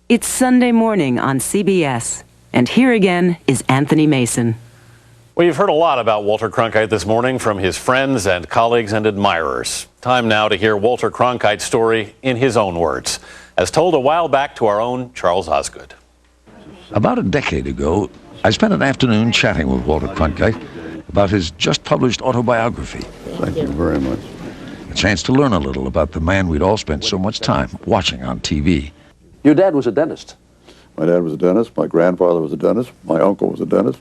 It's Sunday morning on CBS, and here again is Anthony Mason. Well, you've heard a lot about Walter Cronkite this morning from his friends and colleagues and admirers. Time now to hear Walter Cronkite's story in his own words, as told a while back to our own Charles Osgood. About a decade ago, I spent an afternoon chatting with Walter Cronkite about his just-published autobiography. Thank you very much. A chance to learn a little about the man we'd all spent so much time watching on TV. Your dad was a dentist. My dad was a dentist. My grandfather was a dentist. My uncle was a dentist.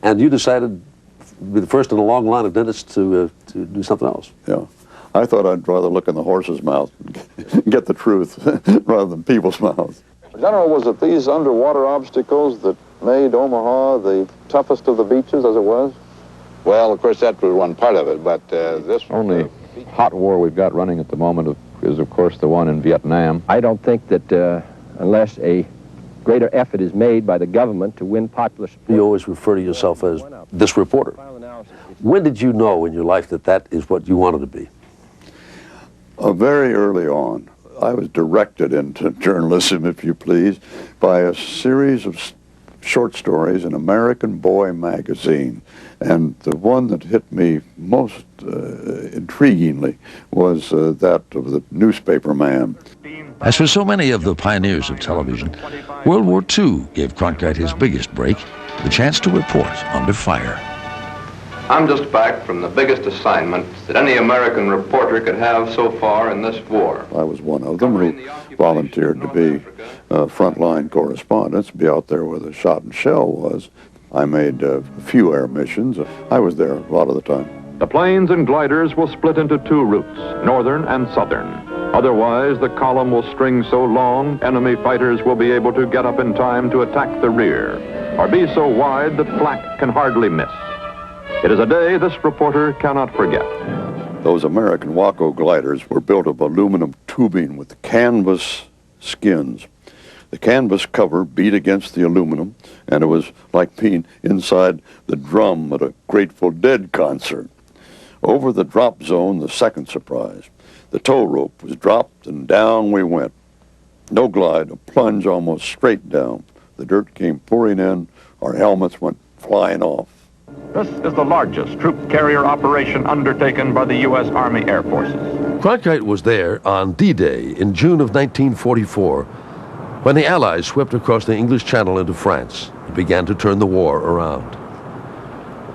And you decided to be the first in a long line of dentists to do something else. Yeah. I thought I'd rather look in the horse's mouth and get the truth rather than people's mouths. General, was it these underwater obstacles that made Omaha the toughest of the beaches, as it was? Well, of course, that was one part of it, but this... Only hot war we've got running at the moment is, of course, the one in Vietnam. I don't think that unless a greater effort is made by the government to win popular support... You always refer to yourself as this reporter. When did you know in your life that that is what you wanted to be? Very early on. I was directed into journalism, if you please, by a series of short stories in American Boy magazine. And the one that hit me most intriguingly was that of the newspaper man. As for so many of the pioneers of television, World War II gave Cronkite his biggest break, the chance to report under fire. I'm just back from the biggest assignment that any American reporter could have so far in this war. I was one of them who volunteered to be frontline correspondent, to be out there where the shot and shell was. I made a few air missions. I was there a lot of the time. The planes and gliders will split into two routes, northern and southern. Otherwise, the column will string so long, enemy fighters will be able to get up in time to attack the rear, or be so wide that flak can hardly miss. It is a day this reporter cannot forget. Those American Waco gliders were built of aluminum tubing with canvas skins. The canvas cover beat against the aluminum, and it was like being inside the drum at a Grateful Dead concert. Over the drop zone, the second surprise. The tow rope was dropped, and down we went. No glide, a plunge almost straight down. The dirt came pouring in, our helmets went flying off. This is the largest troop carrier operation undertaken by the U.S. Army Air Forces. Cronkite was there on D-Day in June of 1944 when the Allies swept across the English Channel into France and began to turn the war around.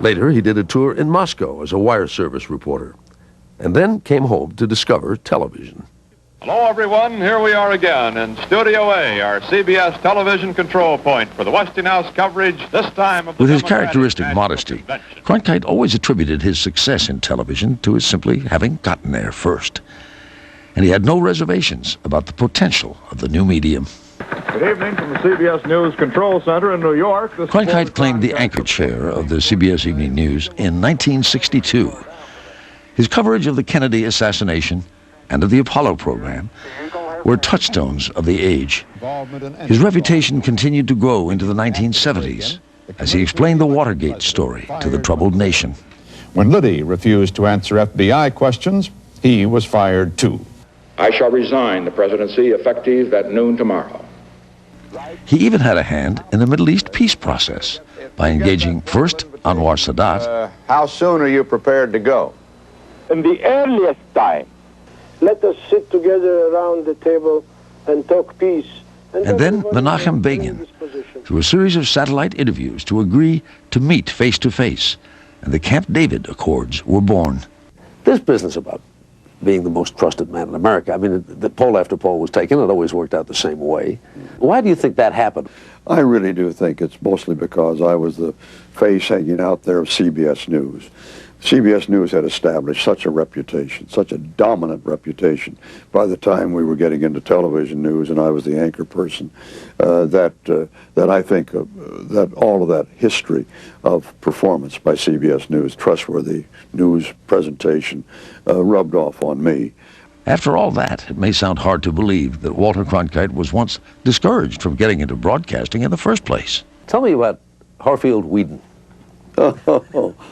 Later, he did a tour in Moscow as a wire service reporter, and then came home to discover television. Hello, everyone. Here we are again in Studio A, our CBS television control point for the Westinghouse coverage, this time of the With his characteristic modesty, Cronkite always attributed his success in television to his simply having gotten there first. And he had no reservations about the potential of the new medium. Good evening from the CBS News Control Center in New York. Cronkite claimed the anchor chair of the CBS Evening News in 1962. His coverage of the Kennedy assassination and of the Apollo program were touchstones of the age. His reputation continued to grow into the 1970s as he explained the Watergate story to the troubled nation. When Liddy refused to answer FBI questions, he was fired too. I shall resign the presidency effective at noon tomorrow. He even had a hand in the Middle East peace process by engaging first Anwar Sadat. How soon are you prepared to go? In the earliest time. Let us sit together around the table and talk peace. And then Menachem Begin, through a series of satellite interviews, to agree to meet face-to-face. And the Camp David Accords were born. This business about being the most trusted man in America, I mean, the poll after poll was taken. It always worked out the same way. Why do you think that happened? I really do think it's mostly because I was the face hanging out there of CBS News. CBS News had established such a reputation, such a dominant reputation by the time we were getting into television news and I was the anchor person, that I think that all of that history of performance by CBS News, trustworthy news presentation, rubbed off on me. After all that, it may sound hard to believe that Walter Cronkite was once discouraged from getting into broadcasting in the first place. Tell me about Harfield Whedon.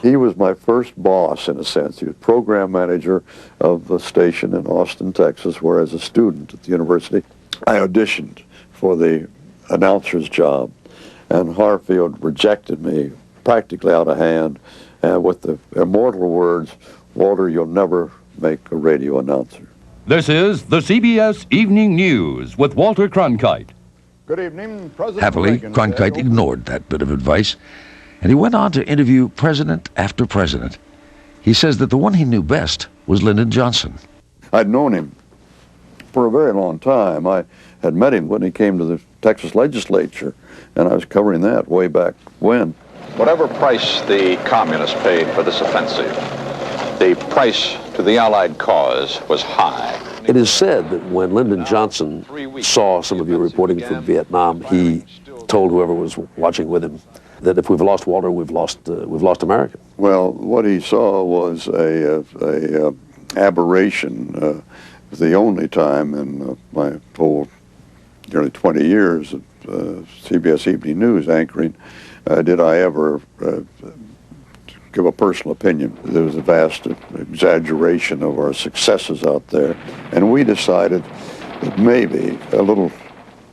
He was my first boss, in a sense. He was program manager of a station in Austin, Texas, where as a student at the university, I auditioned for the announcer's job, and Harfield rejected me practically out of hand with the immortal words, "Walter, you'll never make a radio announcer." This is the CBS Evening News with Walter Cronkite. Good evening, President Happily, Reagan Cronkite ignored that bit of advice, and he went on to interview president after president. He says that the one he knew best was Lyndon Johnson. I'd known him for a very long time. I had met him when he came to the Texas legislature, and I was covering that way back when. Whatever price the communists paid for this offensive, the price to the Allied cause was high. It is said that when Lyndon Johnson saw some of you reporting from Vietnam, he told whoever was watching with him that if we've lost Walter, we've lost America. Well, what he saw was a aberration. The only time in my whole nearly 20 years of CBS Evening News anchoring did I ever give a personal opinion. There was a vast exaggeration of our successes out there, and we decided that maybe a little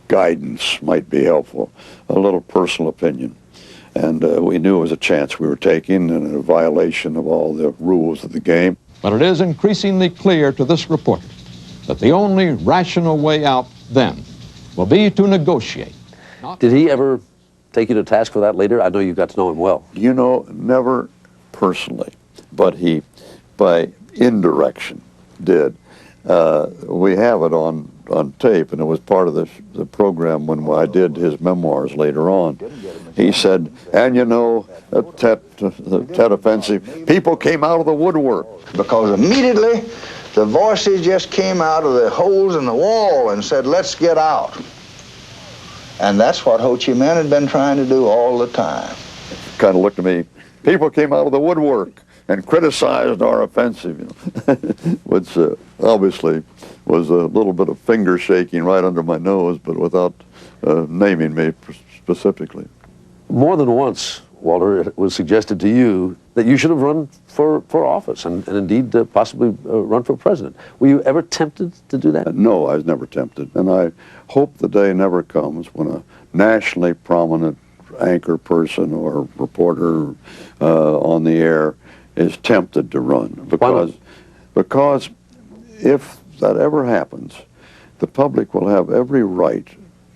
guidance might be helpful, a little personal opinion. And we knew it was a chance we were taking and a violation of all the rules of the game. But it is increasingly clear to this reporter that the only rational way out then will be to negotiate. Did he ever take you to task for that later? I know you got to know him well. You know, never personally, but he, by indirection, did. We have it on tape, and it was part of the program when I did his memoirs later on. He said, and you know, the Tet Offensive, people came out of the woodwork. Because immediately, the voices just came out of the holes in the wall and said, let's get out. And that's what Ho Chi Minh had been trying to do all the time. Kind of looked at me. People came out of the woodwork and criticized our offensive, which obviously was a little bit of finger shaking right under my nose, but without naming me specifically. More than once, Walter, it was suggested to you that you should have run for office and indeed possibly run for president. Were you ever tempted to do that? No, I was never tempted. And I hope the day never comes when a nationally prominent anchor person or reporter on the air is tempted to run. Because if that ever happens, the public will have every right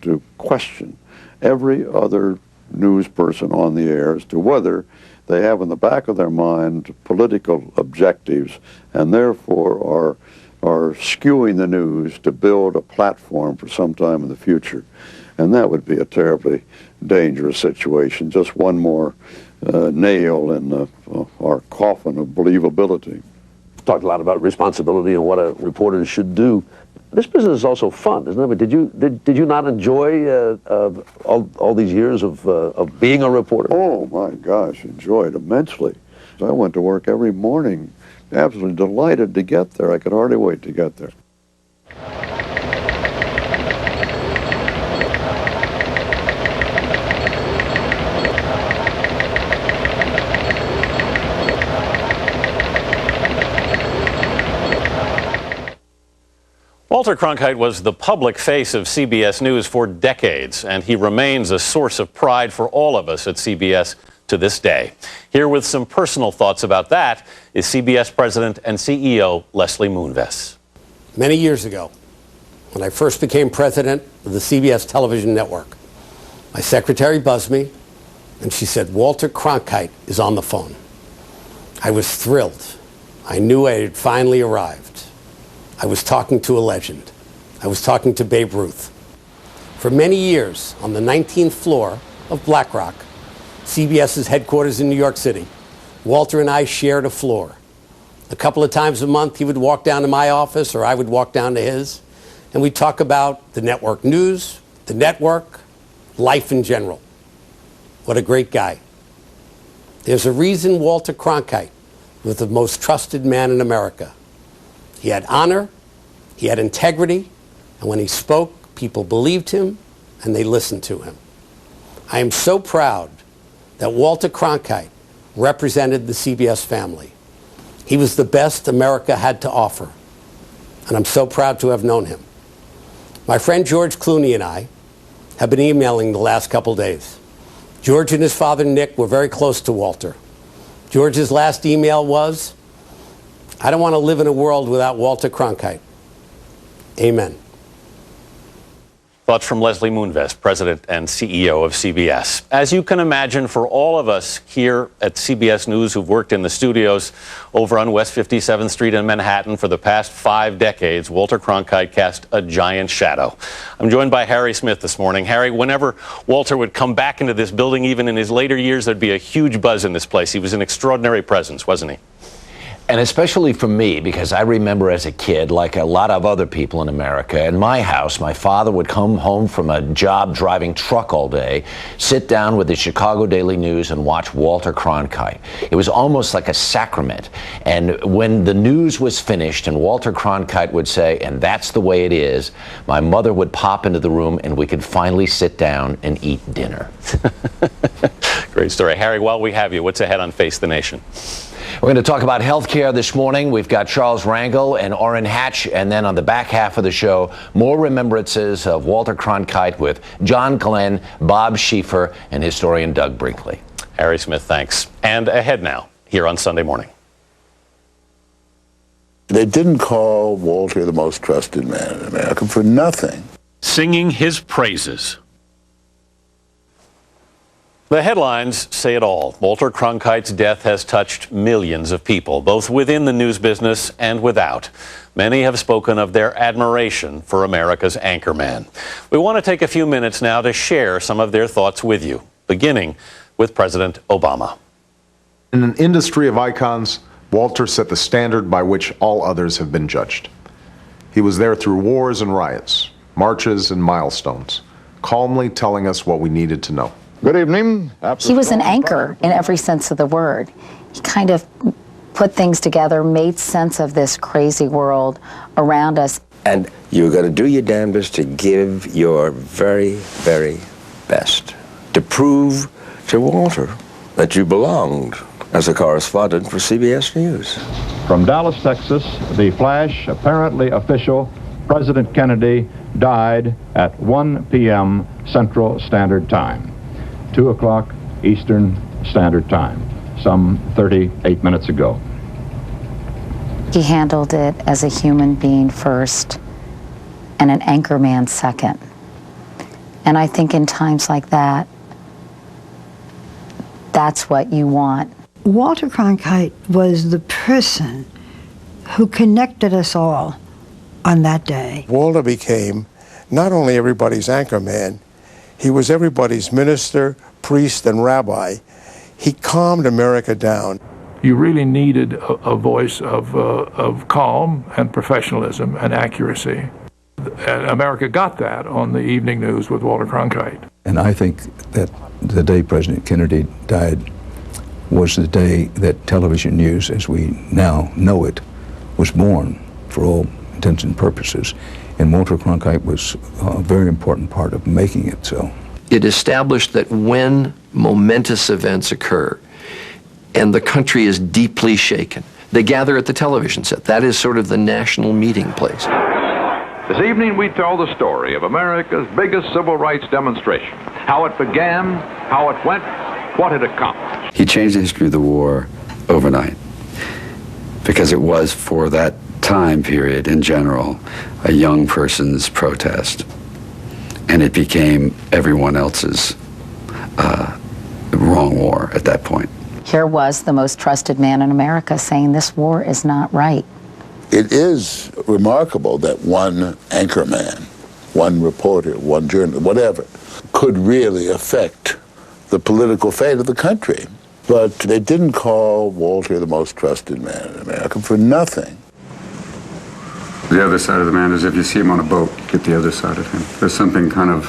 to question every other news person on the air as to whether they have in the back of their mind political objectives and therefore are skewing the news to build a platform for some time in the future. And that would be a terribly dangerous situation, just one more nail in our coffin of believability. Talked a lot about responsibility and what a reporter should do. This business is also fun, isn't it? But did you not enjoy all these years of being a reporter? Oh my gosh, enjoyed immensely. I went to work every morning, absolutely delighted to get there. I could hardly wait to get there. Walter Cronkite was the public face of CBS News for decades, and he remains a source of pride for all of us at CBS to this day. Here with some personal thoughts about that is CBS President and CEO Leslie Moonves. Many years ago, when I first became president of the CBS television network, my secretary buzzed me, and she said, Walter Cronkite is on the phone. I was thrilled. I knew I had finally arrived. I was talking to a legend. I was talking to Babe Ruth. For many years, on the 19th floor of BlackRock, CBS's headquarters in New York City, Walter and I shared a floor. A couple of times a month, he would walk down to my office, or I would walk down to his, and we'd talk about the network news, the network, life in general. What a great guy. There's a reason Walter Cronkite was the most trusted man in America. He had honor, he had integrity, and when he spoke, people believed him and they listened to him. I am so proud that Walter Cronkite represented the CBS family. He was the best America had to offer, and I'm so proud to have known him. My friend George Clooney and I have been emailing the last couple days. George and his father, Nick, were very close to Walter. George's last email was, "I don't want to live in a world without Walter Cronkite. Amen." Thoughts from Leslie Moonves, President and CEO of CBS. As you can imagine, for all of us here at CBS News who've worked in the studios over on West 57th Street in Manhattan for the past 5 decades, Walter Cronkite cast a giant shadow. I'm joined by Harry Smith this morning. Harry, whenever Walter would come back into this building, even in his later years, there'd be a huge buzz in this place. He was an extraordinary presence, wasn't he? And especially for me, because I remember as a kid, like a lot of other people in America, in my house, my father would come home from a job driving truck all day, sit down with the Chicago Daily News and watch Walter Cronkite. It was almost like a sacrament. And when the news was finished and Walter Cronkite would say, "And that's the way it is," my mother would pop into the room and we could finally sit down and eat dinner. Great story. Harry, while we have you, what's ahead on Face the Nation? We're going to talk about health care this morning. We've got Charles Rangel and Orrin Hatch. And then on the back half of the show, more remembrances of Walter Cronkite with John Glenn, Bob Schieffer, and historian Doug Brinkley. Harry Smith, thanks. And ahead now, here on Sunday Morning. They didn't call Walter the most trusted man in America for nothing. Singing his praises. The headlines say it all. Walter Cronkite's death has touched millions of people, both within the news business and without. Many have spoken of their admiration for America's anchorman. We want to take a few minutes now to share some of their thoughts with you, beginning with President Obama. In an industry of icons, Walter set the standard by which all others have been judged. He was there through wars and riots, marches and milestones, calmly telling us what we needed to know. Good evening. He was an anchor in every sense of the word. He kind of put things together, made sense of this crazy world around us. And you're going to do your damnedest to give your very, very best to prove to Walter that you belonged as a correspondent for CBS News. From Dallas, Texas, the flash, apparently official, President Kennedy died at 1 p.m. Central Standard Time. 2 o'clock Eastern Standard Time, some 38 minutes ago. He handled it as a human being first and an anchorman second. And I think in times like that, that's what you want. Walter Cronkite was the person who connected us all on that day. Walter became not only everybody's anchorman, he was everybody's minister, priest, and rabbi. He calmed America down. You really needed a voice of calm and professionalism and accuracy. And America got that on the evening news with Walter Cronkite. And I think that the day President Kennedy died was the day that television news, as we now know it, was born for all intents and purposes. And Walter Cronkite was a very important part of making it so. It established that when momentous events occur and the country is deeply shaken, they gather at the television set. That is sort of the national meeting place. This evening we tell the story of America's biggest civil rights demonstration, how it began, how it went, what it accomplished. He changed the history of the war overnight because it was, for that time period in general, a young person's protest. And it became everyone else's wrong war at that point. Here was the most trusted man in America saying this war is not right. It is remarkable that one anchorman, one reporter, one journalist, whatever, could really affect the political fate of the country. But they didn't call Walter the most trusted man in America for nothing. The other side of the man is if you see him on a boat, get the other side of him. There's something kind of,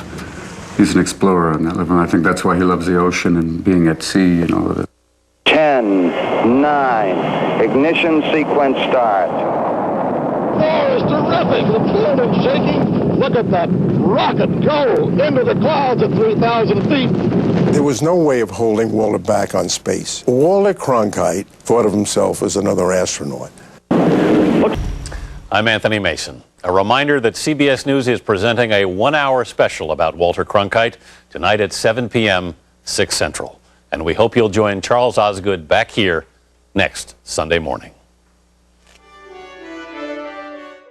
he's an explorer on that level. And I think that's why he loves the ocean and being at sea and all of it. 10, 9, ignition sequence start. Oh, it's terrific. The building's shaking. Look at that rocket go into the clouds at 3,000 feet. There was no way of holding Walter back on space. Walter Cronkite thought of himself as another astronaut. I'm Anthony Mason. A reminder that CBS News is presenting a one-hour special about Walter Cronkite tonight at 7 p.m., 6 Central. And we hope you'll join Charles Osgood back here next Sunday morning.